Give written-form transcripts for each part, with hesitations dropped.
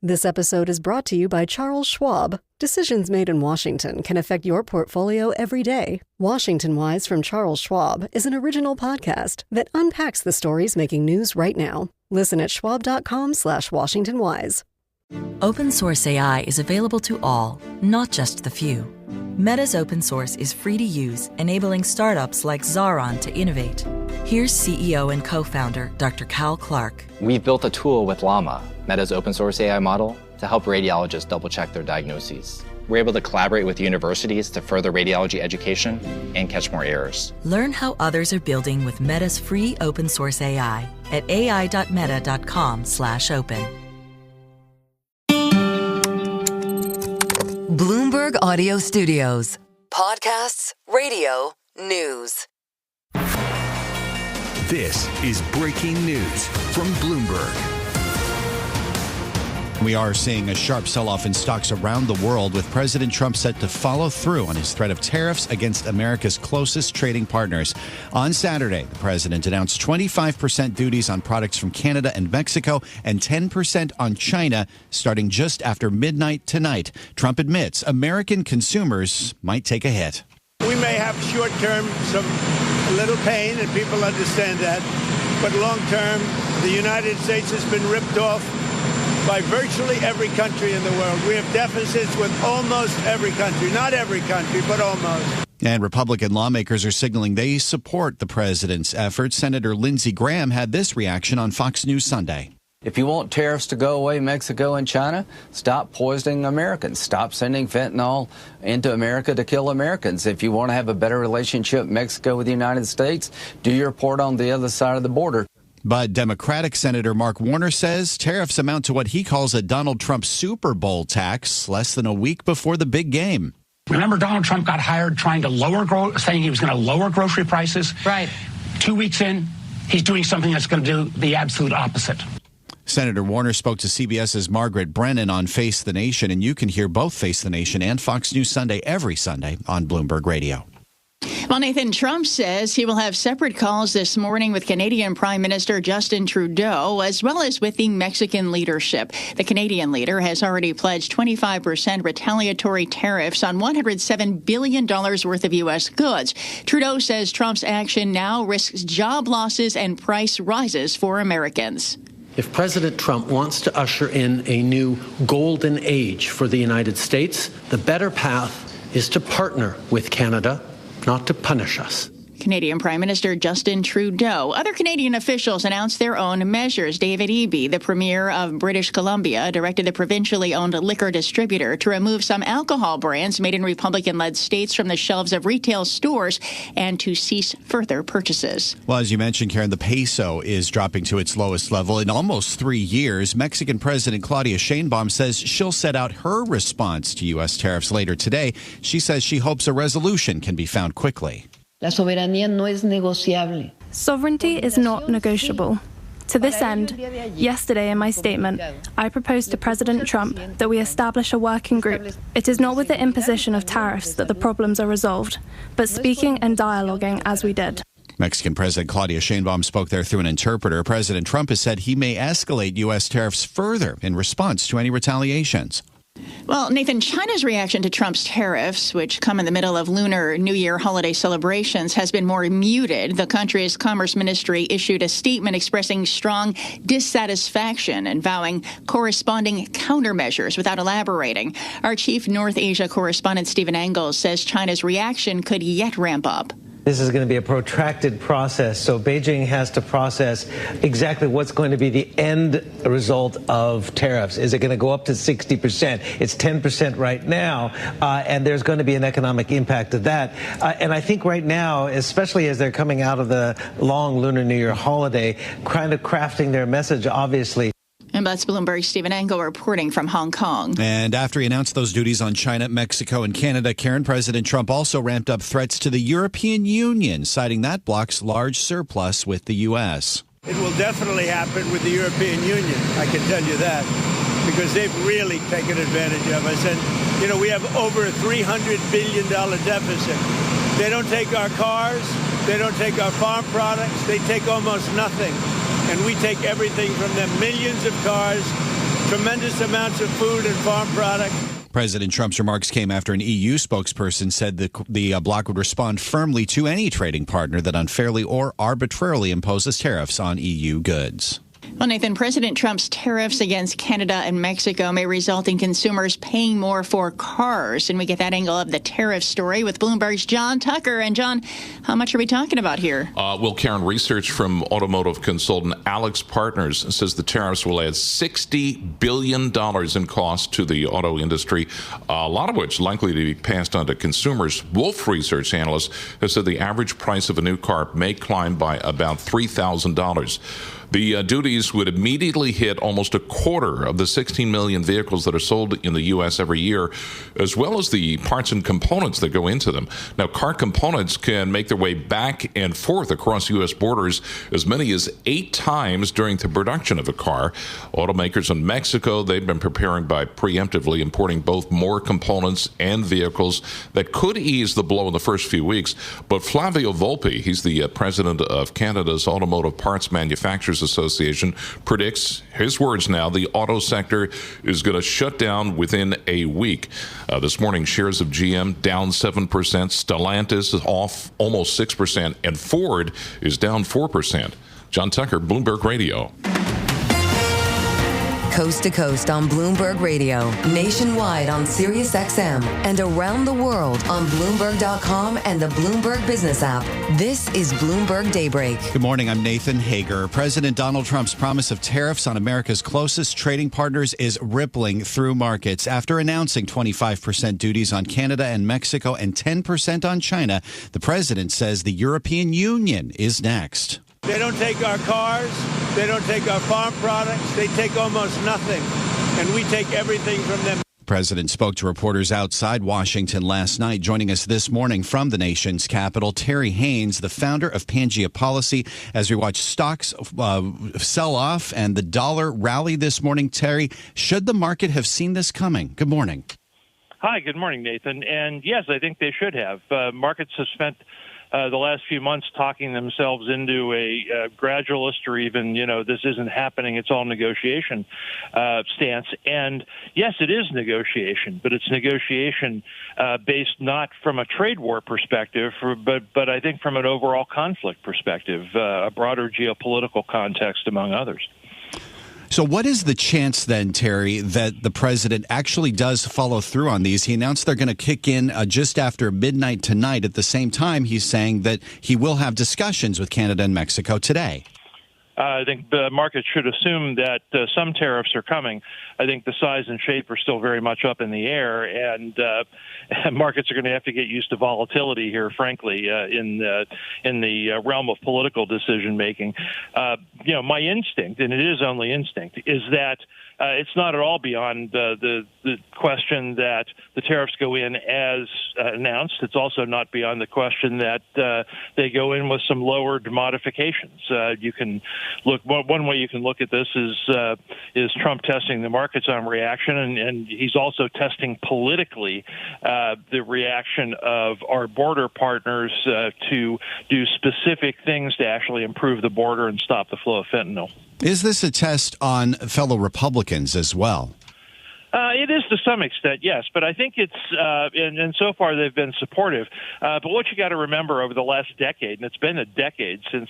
This episode is brought to you by Charles Schwab. Decisions made in Washington can affect your portfolio every day. Washington Wise from Charles Schwab is an original podcast that unpacks the stories making news right now. Listen at schwab.com/WashingtonWise. Open source AI is available to all, not just the few. Meta's open source is free to use, enabling startups like Zaron to innovate. Here's CEO and co-founder Dr. Cal Clark. We've built a tool with Llama, Meta's open source AI model, to help radiologists double-check their diagnoses. We're able to collaborate with universities to further radiology education and catch more errors. Learn how others are building with Meta's free open source AI at ai.meta.com/open. Bloomberg Audio Studios. Podcasts, radio, news. This is breaking news from Bloomberg. We are seeing a sharp sell-off in stocks around the world, with President Trump set to follow through on his threat of tariffs against America's closest trading partners. On Saturday, the president announced 25% duties on products from Canada and Mexico and 10% on China starting just after midnight tonight. Trump admits American consumers might take a hit. We may have short-term a little pain, and people understand that. But long-term, the United States has been ripped off by virtually every country in the world. We have deficits with almost every country. Not every country, but almost. And Republican lawmakers are signaling they support the president's efforts. Senator Lindsey Graham had this reaction on Fox News Sunday. If you want tariffs to go away, Mexico and China, stop poisoning Americans. Stop sending fentanyl into America to kill Americans. If you want to have a better relationship, Mexico with the United States, do your part on the other side of the border. But Democratic Senator Mark Warner says tariffs amount to what he calls a Donald Trump Super Bowl tax less than a week before the big game. Remember, Donald Trump got hired trying to saying he was going to lower grocery prices. Right. 2 weeks in, he's doing something that's going to do the absolute opposite. Senator Warner spoke to CBS's Margaret Brennan on Face the Nation, and you can hear both Face the Nation and Fox News Sunday every Sunday on Bloomberg Radio. Well, Nathan, Trump says he will have separate calls this morning with Canadian Prime Minister Justin Trudeau, as well as with the Mexican leadership. The Canadian leader has already pledged 25% retaliatory tariffs on $107 billion worth of U.S. goods. Trudeau says Trump's action now risks job losses and price rises for Americans. If President Trump wants to usher in a new golden age for the United States, the better path is to partner with Canada, not to punish us. Canadian Prime Minister Justin Trudeau. Other Canadian officials announced their own measures. David Eby, the Premier of British Columbia, directed the provincially owned liquor distributor to remove some alcohol brands made in Republican-led states from the shelves of retail stores and to cease further purchases. Well, as you mentioned, Karen, the peso is dropping to its lowest level in almost 3 years. Mexican President Claudia Sheinbaum says she'll set out her response to U.S. tariffs later today. She says she hopes a resolution can be found quickly. La soberanía no es negociable. Sovereignty is not negotiable. To this end, yesterday in my statement, I proposed to President Trump that we establish a working group. It is not with the imposition of tariffs that the problems are resolved, but speaking and dialoguing as we did. Mexican President Claudia Sheinbaum spoke there through an interpreter. President Trump has said he may escalate U.S. tariffs further in response to any retaliations. Well, Nathan, China's reaction to Trump's tariffs, which come in the middle of Lunar New Year holiday celebrations, has been more muted. The country's Commerce Ministry issued a statement expressing strong dissatisfaction and vowing corresponding countermeasures without elaborating. Our chief North Asia correspondent, Stephen Engels, says China's reaction could yet ramp up. This is going to be a protracted process, so Beijing has to process exactly what's going to be the end result of tariffs. Is it going to go up to 60%? It's 10% right now, and there's going to be an economic impact of that. And I think right now, especially as they're coming out of the long Lunar New Year holiday, kind of crafting their message, obviously. And that's Bloomberg's Stephen Engel reporting from Hong Kong. And after he announced those duties on China, Mexico, and Canada, Karen, President Trump also ramped up threats to the European Union, citing that bloc's large surplus with the U.S. It will definitely happen with the European Union, I can tell you that, because they've really taken advantage of us. And, you know, we have over a $300 billion deficit. They don't take our cars. They don't take our farm products. They take almost nothing. And we take everything from them, millions of cars, tremendous amounts of food and farm products. President Trump's remarks came after an EU spokesperson said the bloc would respond firmly to any trading partner that unfairly or arbitrarily imposes tariffs on EU goods. Well, Nathan, President Trump's tariffs against Canada and Mexico may result in consumers paying more for cars. And we get that angle of the tariff story with Bloomberg's John Tucker. And John, how much are we talking about here? Well, Karen, research from automotive consultant Alex Partners says the tariffs will add $60 billion in cost to the auto industry, a lot of which likely to be passed on to consumers. Wolf Research analysts have said the average price of a new car may climb by about $3,000. The duties would immediately hit almost a quarter of the 16 million vehicles that are sold in the U.S. every year, as well as the parts and components that go into them. Now, car components can make their way back and forth across U.S. borders as many as 8 times during the production of a car. Automakers in Mexico, they've been preparing by preemptively importing both more components and vehicles that could ease the blow in the first few weeks. But Flavio Volpe, he's the president of Canada's Automotive Parts Manufacturers Association, predicts, his words now, the auto sector is going to shut down within a week. This morning, shares of GM down 7%, Stellantis is off almost 6%, and Ford is down 4%. John Tucker, Bloomberg Radio. Coast to coast on Bloomberg Radio, nationwide on Sirius XM, and around the world on Bloomberg.com and the Bloomberg Business app. This is Bloomberg Daybreak. Good morning. I'm Nathan Hager. President Donald Trump's promise of tariffs on America's closest trading partners is rippling through markets. After announcing 25% duties on Canada and Mexico and 10% on China, the president says the European Union is next. They don't take our cars. They don't take our farm products. They take almost nothing. And we take everything from them. The president spoke to reporters outside Washington last night. Joining us this morning from the nation's capital, Terry Haynes, the founder of Pangea Policy, as we watch stocks sell off and the dollar rally this morning. Terry, should the market have seen this coming? Good morning. Hi, good morning, Nathan. And yes, I think they should have. Markets have spent the last few months talking themselves into a gradualist or even, this isn't happening, it's all negotiation stance. And yes, it is negotiation, but it's negotiation based not from a trade war perspective, but I think from an overall conflict perspective, a broader geopolitical context, among others. So what is the chance then, Terry, that the president actually does follow through on these? He announced they're going to kick in just after midnight tonight. At the same time, he's saying that he will have discussions with Canada and Mexico today. I think the market should assume that some tariffs are coming. I think the size and shape are still very much up in the air, and markets are going to have to get used to volatility here, frankly, in the realm of political decision making. My instinct, and it is only instinct, is that it's not at all beyond the question that the tariffs go in as announced. It's also not beyond the question that they go in with some lowered modifications. You can look. One way you can look at this is Trump testing the markets on reaction, and he's also testing politically the reaction of our border partners to do specific things to actually improve the border and stop the flow of fentanyl. Is this a test on fellow Republicans as well? It is to some extent, yes, but I think it's, and so far they've been supportive. But what you got to remember over the last decade, and it's been a decade since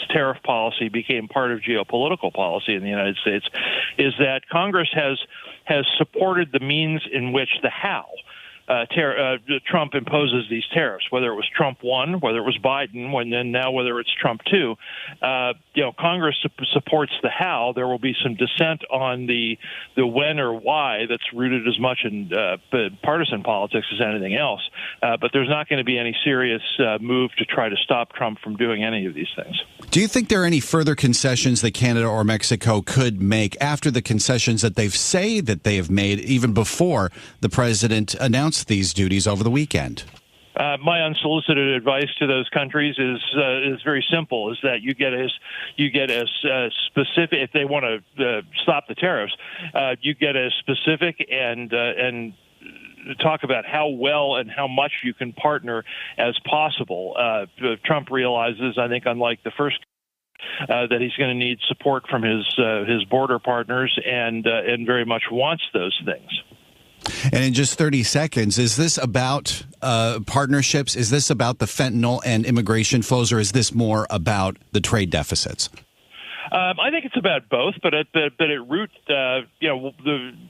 tariff policy became part of geopolitical policy in the United States, is that Congress has supported the means in which the how Trump imposes these tariffs, whether it was Trump 1, whether it was Biden, and then now whether it's Trump 2. Congress supports the how. There will be some dissent on the when or why that's rooted as much in partisan politics as anything else. But there's not going to be any serious move to try to stop Trump from doing any of these things. Do you think there are any further concessions that Canada or Mexico could make after the concessions that they say that they have made even before the president announced these duties over the weekend? My unsolicited advice to those countries is very simple: is that you get as specific, if they want to stop the tariffs, you get as specific and talk about how well and how much you can partner as possible. Trump realizes, I think, unlike the first that he's going to need support from his border partners, and very much wants those things. And in just 30 seconds, is this about partnerships? Is this about the fentanyl and immigration flows, or is this more about the trade deficits? I think it's about both, but at root,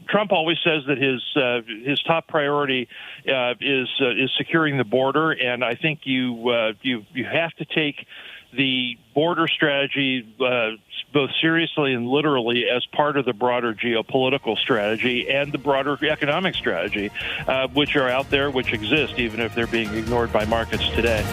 Trump always says that his top priority is securing the border, and I think you have to take the border strategy both seriously and literally as part of the broader geopolitical strategy and the broader economic strategy, which are out there, which exist, even if they're being ignored by markets today.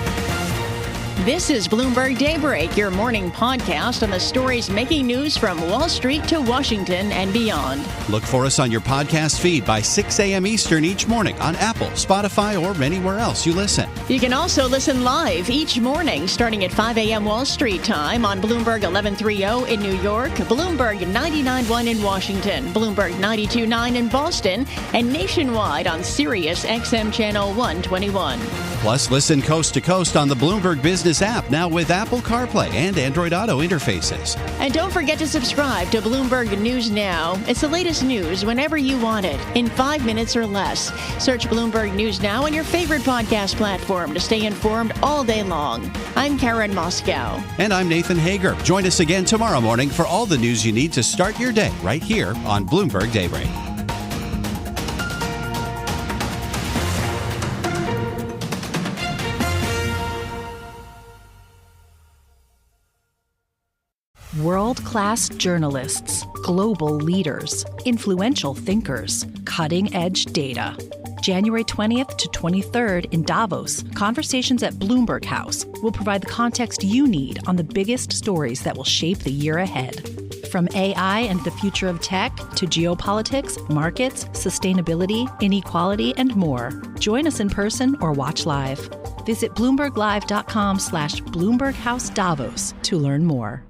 This is Bloomberg Daybreak, your morning podcast on the stories making news from Wall Street to Washington and beyond. Look for us on your podcast feed by 6 a.m. Eastern each morning on Apple, Spotify, or anywhere else you listen. You can also listen live each morning starting at 5 a.m. Wall Street time on Bloomberg 1130 in New York, Bloomberg 99.1 in Washington, Bloomberg 92.9 in Boston, and nationwide on Sirius XM Channel 121. Plus, listen coast to coast on the Bloomberg Business app, now with Apple CarPlay and Android Auto interfaces. And don't forget to subscribe to Bloomberg News Now. It's the latest news whenever you want it, in 5 minutes or less. Search Bloomberg News Now on your favorite podcast platform to stay informed all day long. I'm Karen Moskow. And I'm Nathan Hager. Join us again tomorrow morning for all the news you need to start your day right here on Bloomberg Daybreak. World-class journalists, global leaders, influential thinkers, cutting-edge data. January 20th to 23rd in Davos, Conversations at Bloomberg House will provide the context you need on the biggest stories that will shape the year ahead. From AI and the future of tech to geopolitics, markets, sustainability, inequality, and more. Join us in person or watch live. Visit BloombergLive.com/BloombergHouseDavos to learn more.